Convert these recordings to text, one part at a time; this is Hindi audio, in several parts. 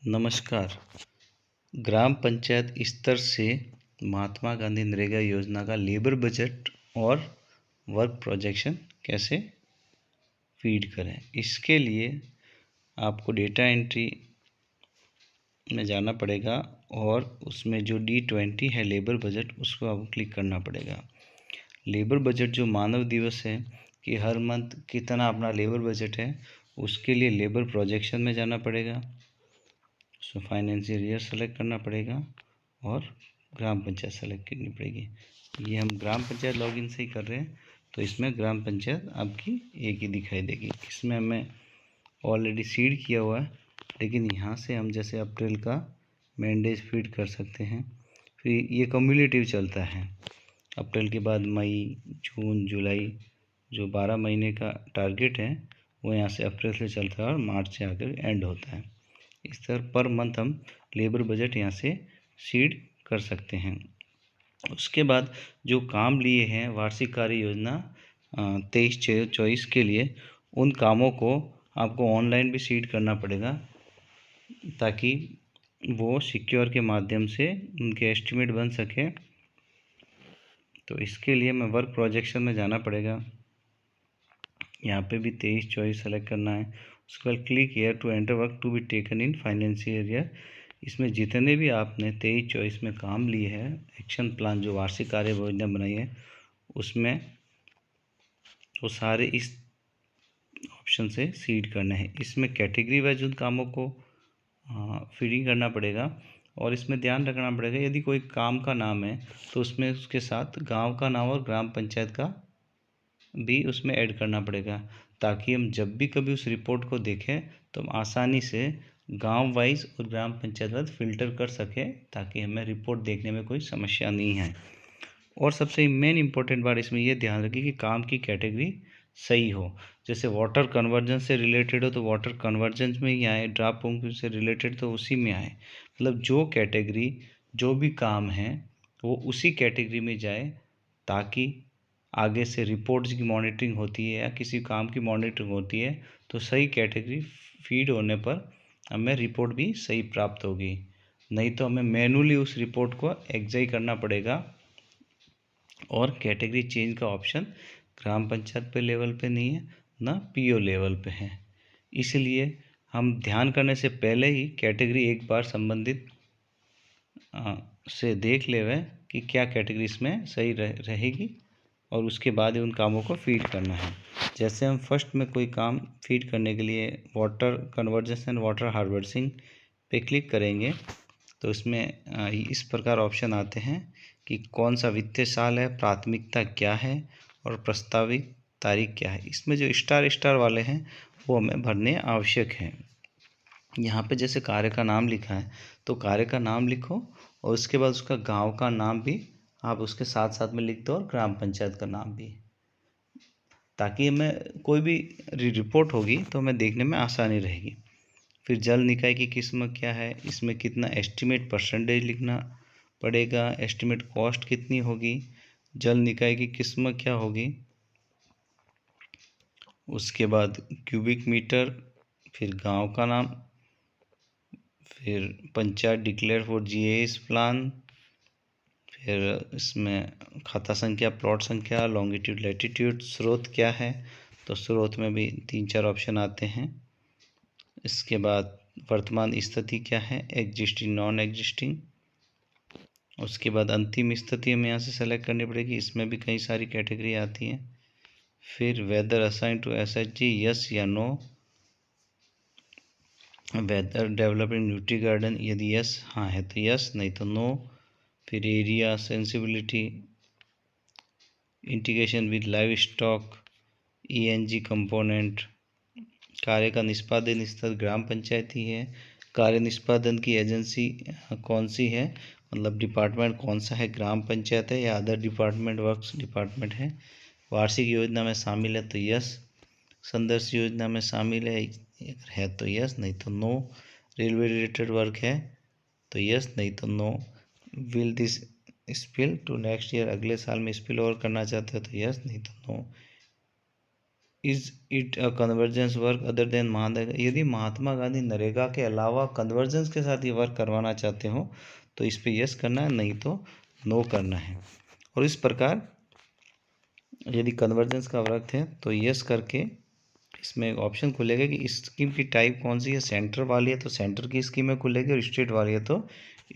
नमस्कार। ग्राम पंचायत स्तर से महात्मा गांधी नरेगा योजना का लेबर बजट और वर्क प्रोजेक्शन कैसे फीड करें। इसके लिए आपको डेटा एंट्री में जाना पड़ेगा और उसमें जो D20 है लेबर बजट, उसको आपको क्लिक करना पड़ेगा। लेबर बजट जो मानव दिवस है कि हर मंथ कितना अपना लेबर बजट है, उसके लिए लेबर प्रोजेक्शन में जाना पड़ेगा। सो फाइनेंशियल ईयर सेलेक्ट करना पड़ेगा और ग्राम पंचायत सेलेक्ट करनी पड़ेगी। ये हम ग्राम पंचायत लॉगिन से ही कर रहे हैं, तो इसमें ग्राम पंचायत आपकी एक ही दिखाई देगी। इसमें हमें ऑलरेडी सीड किया हुआ है, लेकिन यहाँ से हम जैसे अप्रैल का मैंडेज फीड कर सकते हैं। फिर ये कम्युलेटिव चलता है, अप्रैल के बाद मई, जून, जुलाई, जो 12 महीने का टारगेट है वो यहाँ से अप्रैल से चलता है और मार्च से आकर एंड होता है। इस तरह पर मंथ हम लेबर बजट यहाँ से सीड कर सकते हैं। उसके बाद जो काम लिए हैं वार्षिक कार्य योजना 23-24 के लिए, उन कामों को आपको ऑनलाइन भी सीड करना पड़ेगा ताकि वो सिक्योर के माध्यम से उनके एस्टिमेट बन सके। तो इसके लिए मैं वर्क प्रोजेक्शन में जाना पड़ेगा। यहाँ पे भी 23-24 सेलेक्ट करना है। उसके बाद click here to enter work to be taken in financial year. इसमें जितने भी आपने 23-24 में काम लिए हैं, एक्शन प्लान जो वार्षिक कार्य योजना बनाई है, उसमें वो सारे इस ऑप्शन से सीड करने हैं। इसमें कैटेगरी वाइज उन कामों को फीडिंग करना पड़ेगा और इसमें ध्यान रखना पड़ेगा यदि कोई काम का नाम है तो उसमें उसके साथ गांव का नाम और ग्राम पंचायत का भी उसमें ऐड करना पड़ेगा, ताकि हम जब भी कभी उस रिपोर्ट को देखें तो हम आसानी से गांव वाइज और ग्राम पंचायत वाइज फ़िल्टर कर सकें, ताकि हमें रिपोर्ट देखने में कोई समस्या नहीं आए। और सबसे मेन इम्पोर्टेंट बात इसमें ये ध्यान रखिए कि काम की कैटेगरी सही हो। जैसे वाटर कन्वर्जन से रिलेटेड हो तो वाटर कन्वर्जन में ही आए, ड्राप पंप से रिलेटेड तो उसी में आए। मतलब जो कैटेगरी जो भी काम है वो उसी कैटेगरी में जाए, ताकि आगे से रिपोर्ट्स की मॉनिटरिंग होती है या किसी काम की मॉनिटरिंग होती है तो सही कैटेगरी फीड होने पर हमें रिपोर्ट भी सही प्राप्त होगी। नहीं तो हमें मैनुअली उस रिपोर्ट को एग्जाई करना पड़ेगा और कैटेगरी चेंज का ऑप्शन ग्राम पंचायत पे लेवल पे नहीं है, ना पीओ लेवल पे है। इसलिए हम ध्यान करने से पहले ही कैटेगरी एक बार संबंधित से देख लेवे कि क्या कैटेगरी इसमें सही रहेगी और उसके बाद ही उन कामों को फीड करना है। जैसे हम फर्स्ट में कोई काम फीड करने के लिए water conversion and water harvesting पे क्लिक करेंगे तो इसमें इस प्रकार ऑप्शन आते हैं कि कौन सा वित्तीय साल है, प्राथमिकता क्या है और प्रस्तावित तारीख क्या है। इसमें जो स्टार वाले हैं वो हमें भरने आवश्यक हैं। यहाँ पे जैसे कार्य का नाम लिखा है तो कार्य का नाम लिखो और उसके बाद उसका गांव का नाम भी आप उसके साथ साथ में लिख दो और ग्राम पंचायत का नाम भी, ताकि हमें कोई भी रिपोर्ट होगी तो हमें देखने में आसानी रहेगी। फिर जल निकाय की किस्म क्या है, इसमें कितना एस्टीमेट परसेंटेज लिखना पड़ेगा, एस्टीमेट कॉस्ट कितनी होगी, जल निकाय की किस्म क्या होगी, उसके बाद क्यूबिक मीटर, फिर गांव का नाम, फिर panchayat declare for GS plan, फिर इसमें खाता संख्या, प्लॉट संख्या, लॉन्गिट्यूड लैटिट्यूड, स्रोत क्या है, तो स्रोत में भी 3-4 ऑप्शन आते हैं। इसके बाद वर्तमान स्थिति क्या है, एग्जिस्टिंग, नॉन एग्जिस्टिंग। उसके बाद अंतिम स्थिति हमें यहाँ से सेलेक्ट करनी पड़ेगी, इसमें भी कई सारी कैटेगरी आती हैं। फिर whether assign to SHG, yes या no. Whether developing nutri garden, यदि यस हाँ है तो यस, नहीं तो नो। फिर area sensibility, integration with live stock, ENG component. कार्य का निष्पादन स्तर ग्राम पंचायत ही है। कार्य निष्पादन की एजेंसी कौन सी है, मतलब डिपार्टमेंट कौन सा है, ग्राम पंचायत है या अदर डिपार्टमेंट, वर्क्स डिपार्टमेंट है। वार्षिक योजना में शामिल है तो यस, संदर्श योजना में शामिल है तो यस, नहीं तो नो। रेलवे रिलेटेड वर्क है तो यस, नहीं तो no. Will this spill to next year, अगले साल में स्पिल ओवर करना चाहते हो तो यस, नहीं तो no. Is it a convergence work other than Mahatma? यदि महात्मा गांधी नरेगा के अलावा कन्वर्जेंस के साथ ये वर्क करवाना चाहते हो तो इस पे यस करना है, नहीं तो नो करना है। और इस प्रकार यदि कन्वर्जेंस का वर्क है तो यस करके इसमें एक ऑप्शन खुलेगा कि इस स्कीम की टाइप कौन सी है, सेंटर वाली है तो सेंटर की स्कीमें खुलेगी, और स्टेट वाली है तो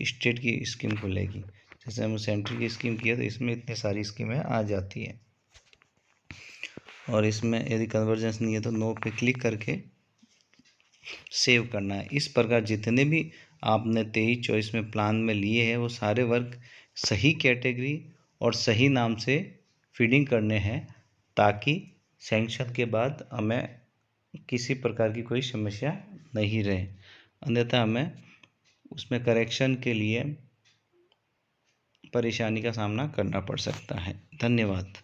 स्टेट की स्कीम खुलेगी। जैसे हम सेंटर की स्कीम किया तो इसमें इतनी सारी स्कीमें आ जाती है। और इसमें यदि कन्वर्जेंस नहीं है तो नो पे क्लिक करके सेव करना है। इस प्रकार जितने भी आपने 23 चॉइस में प्लान में लिए हैं वो सारे वर्क सही कैटेगरी और सही नाम से फीडिंग करने हैं, ताकि सैंक्शन के बाद हमें किसी प्रकार की कोई समस्या नहीं रहे, अन्यथा हमें उसमें करेक्शन के लिए परेशानी का सामना करना पड़ सकता है। धन्यवाद।